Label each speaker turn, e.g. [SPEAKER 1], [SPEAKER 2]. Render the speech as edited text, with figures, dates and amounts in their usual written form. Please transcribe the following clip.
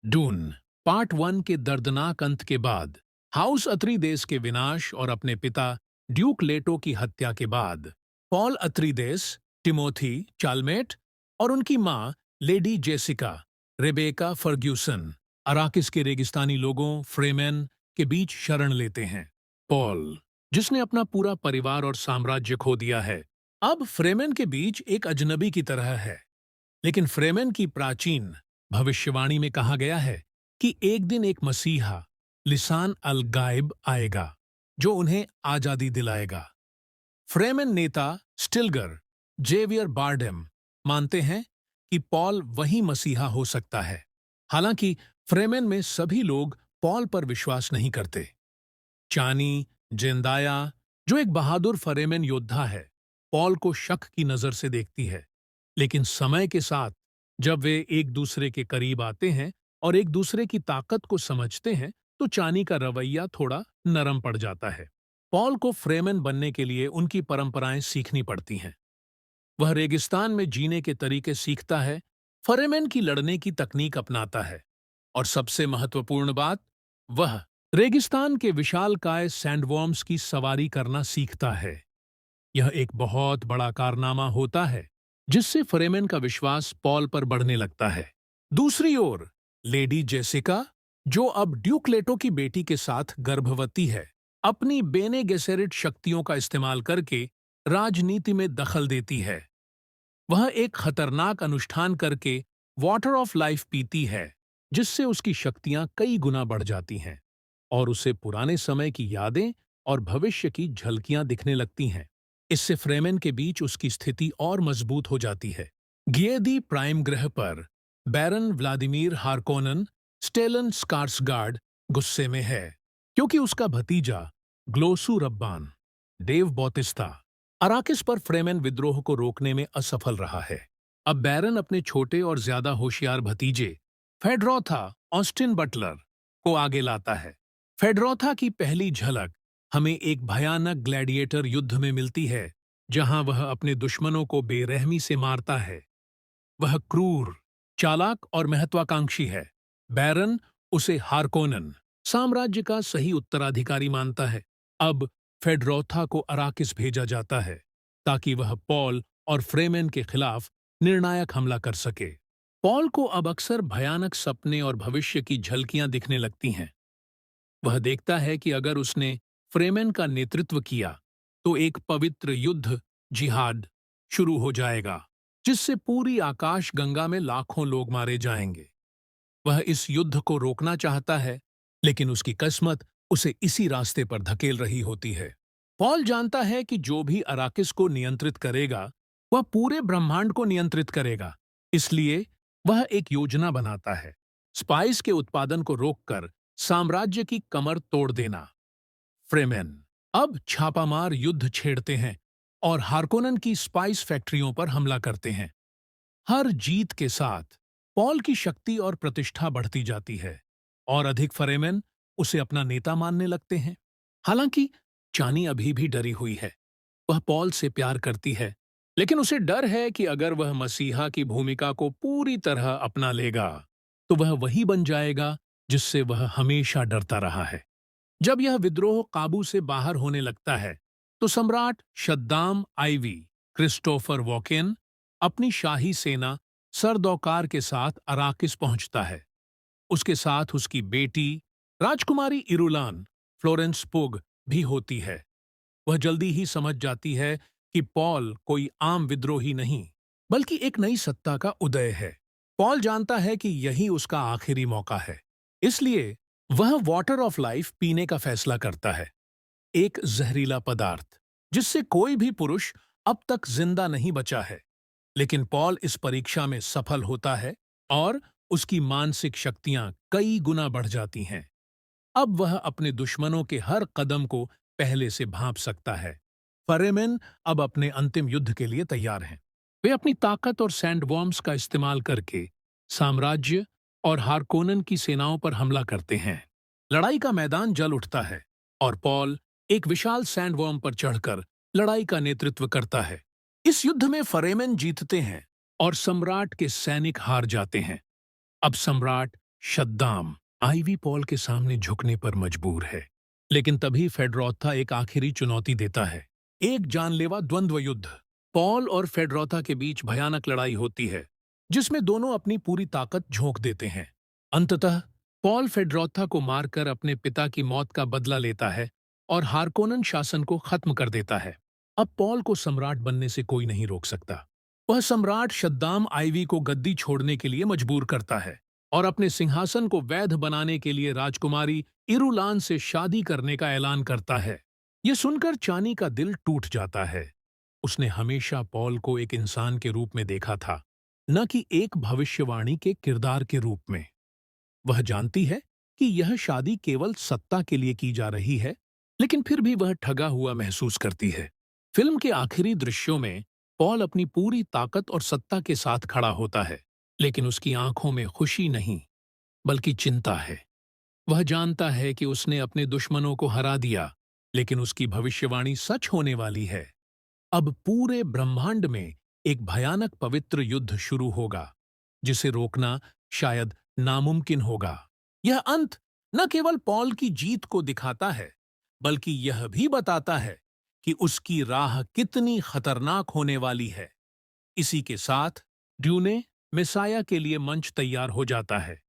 [SPEAKER 1] Doon part 1 के दर्दनाक अंत के बाद हाउस अत्रीदेस के विनाश और अपने पिता ड्यूक लेटो की हत्या के बाद पॉल अत्रीदेस, टिमोथी चालमेट और उनकी मां लेडी जेसिका रेबेका फर्ग्यूसन अराकिस के रेगिस्तानी लोगों फ्रेमेन के बीच शरण लेते हैं। पॉल, जिसने अपना पूरा परिवार और साम्राज्य खो दिया है, अब फ्रेमेन के बीच एक अजनबी की तरह है। लेकिन फ्रेमेन की प्राचीन भविष्यवाणी में कहा गया है कि एक दिन एक मसीहा लिसान अल गायब आएगा जो उन्हें आजादी दिलाएगा। फ्रेमेन नेता स्टिलगर जेवियर बारडेम मानते हैं कि पॉल वही मसीहा हो सकता है। हालांकि फ्रेमेन में सभी लोग पॉल पर विश्वास नहीं करते। चानी जेंदाया, जो एक बहादुर फ्रेमेन योद्धा है, पॉल को शक की नजर से देखती है। लेकिन समय के साथ जब वे एक दूसरे के करीब आते हैं और एक दूसरे की ताकत को समझते हैं, तो चानी का रवैया थोड़ा नरम पड़ जाता है। पॉल को फ्रेमेन बनने के लिए उनकी परंपराएं सीखनी पड़ती हैं। वह रेगिस्तान में जीने के तरीके सीखता है, फ्रेमेन की लड़ने की तकनीक अपनाता है, और सबसे महत्वपूर्ण बात, वह रेगिस्तान के विशालकाय सैंडवॉर्म्स की सवारी करना सीखता है। यह एक बहुत बड़ा कारनामा होता है जिससे फ्रेमेन का विश्वास पॉल पर बढ़ने लगता है। दूसरी ओर लेडी जेसिका, जो अब ड्यूक लेटो की बेटी के साथ गर्भवती है, अपनी बेने गेसेरिट शक्तियों का इस्तेमाल करके राजनीति में दखल देती है। वह एक खतरनाक अनुष्ठान करके वाटर ऑफ लाइफ पीती है, जिससे उसकी शक्तियां कई गुना बढ़ जाती हैं और उसे पुराने समय की यादें और भविष्य की झलकियां दिखने लगती हैं। इससे फ्रेमेन के बीच उसकी स्थिति और मजबूत हो जाती है। गिएदी प्राइम ग्रह पर बैरन व्लादिमीर हार्कोनन स्टेलन स्कार्सगार्ड गुस्से में है, क्योंकि उसका भतीजा ग्लोसू रब्बान डेव बौतिस्ता अराकिस पर फ्रेमेन विद्रोह को रोकने में असफल रहा है। अब बैरन अपने छोटे और ज्यादा होशियार भतीजे फेडरोथा ऑस्टिन बटलर को आगे लाता है। फेडरोथा की पहली झलक हमें एक भयानक ग्लैडिएटर युद्ध में मिलती है, जहां वह अपने दुश्मनों को बेरहमी से मारता है। वह क्रूर, चालाक और महत्वाकांक्षी है। बैरन उसे हार्कोनन साम्राज्य का सही उत्तराधिकारी मानता है। अब फेडरोथा को अराकिस भेजा जाता है ताकि वह पॉल और फ्रेमेन के खिलाफ निर्णायक हमला कर सके। पॉल को अब अक्सर भयानक सपने और भविष्य की झलकियां दिखने लगती हैं। वह देखता है कि अगर उसने फ्रेमेन का नेतृत्व किया तो एक पवित्र युद्ध जिहाद शुरू हो जाएगा, जिससे पूरी आकाश गंगा में लाखों लोग मारे जाएंगे। वह इस युद्ध को रोकना चाहता है, लेकिन उसकी किस्मत उसे इसी रास्ते पर धकेल रही होती है। पॉल जानता है कि जो भी अराकिस को नियंत्रित करेगा, वह पूरे ब्रह्मांड को नियंत्रित करेगा। इसलिए वह एक योजना बनाता है, स्पाइस के उत्पादन को रोककर साम्राज्य की कमर तोड़ देना। फ्रेमेन अब छापामार युद्ध छेड़ते हैं और हार्कोनन की स्पाइस फैक्ट्रियों पर हमला करते हैं। हर जीत के साथ पॉल की शक्ति और प्रतिष्ठा बढ़ती जाती है और अधिक फ्रेमेन उसे अपना नेता मानने लगते हैं। हालांकि चानी अभी भी डरी हुई है। वह पॉल से प्यार करती है, लेकिन उसे डर है कि अगर वह मसीहा की भूमिका को पूरी तरह अपना लेगा तो वह वही बन जाएगा जिससे वह हमेशा डरता रहा है। जब यह विद्रोह काबू से बाहर होने लगता है तो सम्राट शद्दाम आईवी क्रिस्टोफर वॉकेन अपनी शाही सेना सरदौकार के साथ अराकिस पहुंचता है। उसके साथ उसकी बेटी राजकुमारी इरुलान फ्लोरेंस पुग भी होती है। वह जल्दी ही समझ जाती है कि पॉल कोई आम विद्रोही नहीं, बल्कि एक नई सत्ता का उदय है। पॉल जानता है कि यही उसका आखिरी मौका है, इसलिए वह वाटर ऑफ लाइफ पीने का फैसला करता है, एक जहरीला पदार्थ जिससे कोई भी पुरुष अब तक जिंदा नहीं बचा है। लेकिन पॉल इस परीक्षा में सफल होता है और उसकी मानसिक शक्तियां कई गुना बढ़ जाती हैं। अब वह अपने दुश्मनों के हर कदम को पहले से भांप सकता है। फ्रेमेन अब अपने अंतिम युद्ध के लिए तैयार हैं। वे अपनी ताकत और सैंडवॉर्म्स का इस्तेमाल करके साम्राज्य और हार्कोनन की सेनाओं पर हमला करते हैं। लड़ाई का मैदान जल उठता है और पॉल एक विशाल सैंडवॉर्म पर चढ़कर लड़ाई का नेतृत्व करता है। इस युद्ध में फ्रेमेन जीतते हैं और सम्राट के सैनिक हार जाते हैं। अब सम्राट शद्दाम आईवी पॉल के सामने झुकने पर मजबूर है। लेकिन तभी फेडरोथा एक आखिरी चुनौती देता है, एक जानलेवा द्वंद्व युद्ध। पॉल और फेडरोथा के बीच भयानक लड़ाई होती है, जिसमें दोनों अपनी पूरी ताकत झोंक देते हैं। अंततः पॉल फेडरोथा को मारकर अपने पिता की मौत का बदला लेता है और हार्कोनन शासन को खत्म कर देता है। अब पॉल को सम्राट बनने से कोई नहीं रोक सकता। वह सम्राट शद्दाम आईवी को गद्दी छोड़ने के लिए मजबूर करता है और अपने सिंहासन को वैध बनाने के लिए राजकुमारी इरुलान से शादी करने का ऐलान करता है। यह सुनकर चानी का दिल टूट जाता है। उसने हमेशा पॉल को एक इंसान के रूप में देखा था, न कि एक भविष्यवाणी के किरदार के रूप में। वह जानती है कि यह शादी केवल सत्ता के लिए की जा रही है, लेकिन फिर भी वह ठगा हुआ महसूस करती है। फिल्म के आखिरी दृश्यों में पॉल अपनी पूरी ताकत और सत्ता के साथ खड़ा होता है, लेकिन उसकी आंखों में खुशी नहीं, बल्कि चिंता है। वह जानता है कि उसने अपने दुश्मनों को हरा दिया, लेकिन उसकी भविष्यवाणी सच होने वाली है। अब पूरे ब्रह्मांड में एक भयानक पवित्र युद्ध शुरू होगा, जिसे रोकना शायद नामुमकिन होगा। यह अंत न केवल पॉल की जीत को दिखाता है, बल्कि यह भी बताता है कि उसकी राह कितनी खतरनाक होने वाली है। इसी के साथ ड्यूने मेसाया के लिए मंच तैयार हो जाता है।